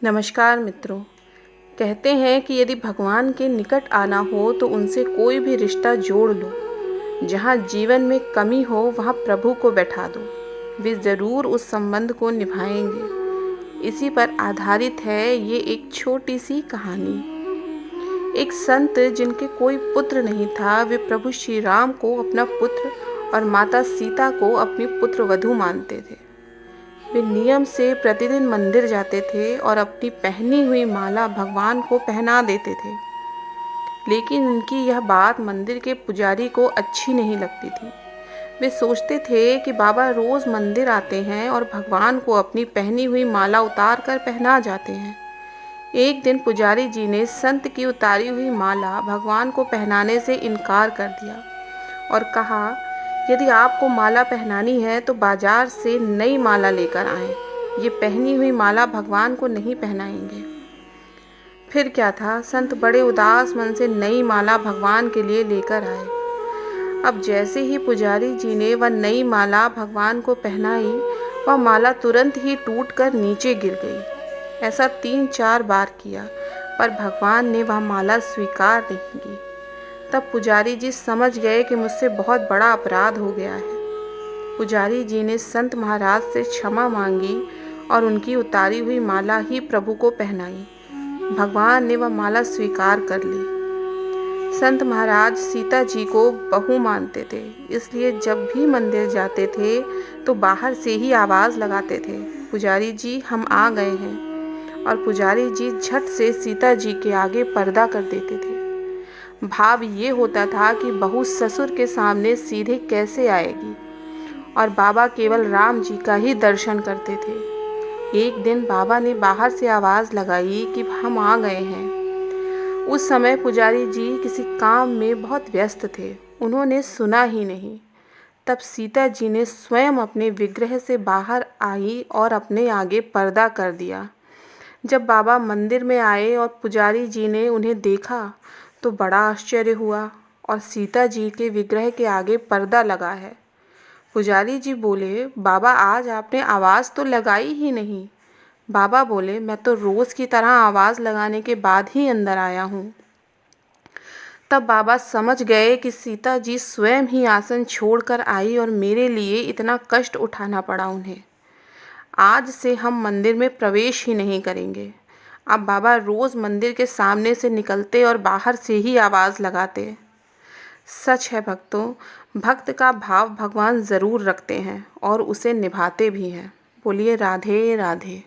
नमस्कार मित्रों। कहते हैं कि यदि भगवान के निकट आना हो तो उनसे कोई भी रिश्ता जोड़ लो। जहाँ जीवन में कमी हो वहाँ प्रभु को बैठा दो, वे ज़रूर उस संबंध को निभाएंगे। इसी पर आधारित है ये एक छोटी सी कहानी। एक संत जिनके कोई पुत्र नहीं था, वे प्रभु श्री राम को अपना पुत्र और माता सीता को अपनी पुत्र वधू मानते थे। वे नियम से प्रतिदिन मंदिर जाते थे और अपनी पहनी हुई माला भगवान को पहना देते थे। लेकिन उनकी यह बात मंदिर के पुजारी को अच्छी नहीं लगती थी। वे सोचते थे कि बाबा रोज मंदिर आते हैं और भगवान को अपनी पहनी हुई माला उतार कर पहना जाते हैं। एक दिन पुजारी जी ने संत की उतारी हुई माला भगवान को पहनाने से इनकार कर दिया और कहा, यदि आपको माला पहनानी है तो बाजार से नई माला लेकर आएं। ये पहनी हुई माला भगवान को नहीं पहनाएंगे। फिर क्या था, संत बड़े उदास मन से नई माला भगवान के लिए लेकर आए। अब जैसे ही पुजारी जी ने वह नई माला भगवान को पहनाई, वह माला तुरंत ही टूटकर नीचे गिर गई। ऐसा 3-4 बार किया, पर भगवान ने वह माला स्वीकार नहीं की। तब पुजारी जी समझ गए कि मुझसे बहुत बड़ा अपराध हो गया है। पुजारी जी ने संत महाराज से क्षमा मांगी और उनकी उतारी हुई माला ही प्रभु को पहनाई। भगवान ने वह माला स्वीकार कर ली। संत महाराज सीता जी को बहू मानते थे, इसलिए जब भी मंदिर जाते थे तो बाहर से ही आवाज़ लगाते थे, पुजारी जी हम आ गए हैं। और पुजारी जी झट से सीता जी के आगे पर्दा कर देते थे। भाव ये होता था कि बहू ससुर के सामने सीधे कैसे आएगी, और बाबा केवल राम जी का ही दर्शन करते थे। एक दिन बाबा ने बाहर से आवाज़ लगाई कि हम आ गए हैं। उस समय पुजारी जी किसी काम में बहुत व्यस्त थे, उन्होंने सुना ही नहीं। तब सीता जी ने स्वयं अपने विग्रह से बाहर आई और अपने आगे पर्दा कर दिया। जब बाबा मंदिर में आए और पुजारी जी ने उन्हें देखा तो बड़ा आश्चर्य हुआ, और सीता जी के विग्रह के आगे पर्दा लगा है। पुजारी जी बोले, बाबा आज आपने आवाज़ तो लगाई ही नहीं। बाबा बोले, मैं तो रोज़ की तरह आवाज़ लगाने के बाद ही अंदर आया हूँ। तब बाबा समझ गए कि सीता जी स्वयं ही आसन छोड़कर आई और मेरे लिए इतना कष्ट उठाना पड़ा उन्हें। आज से हम मंदिर में प्रवेश ही नहीं करेंगे। अब बाबा रोज़ मंदिर के सामने से निकलते और बाहर से ही आवाज़ लगाते। सच है भक्तों, भक्त का भाव भगवान ज़रूर रखते हैं और उसे निभाते भी हैं। बोलिए राधे राधे।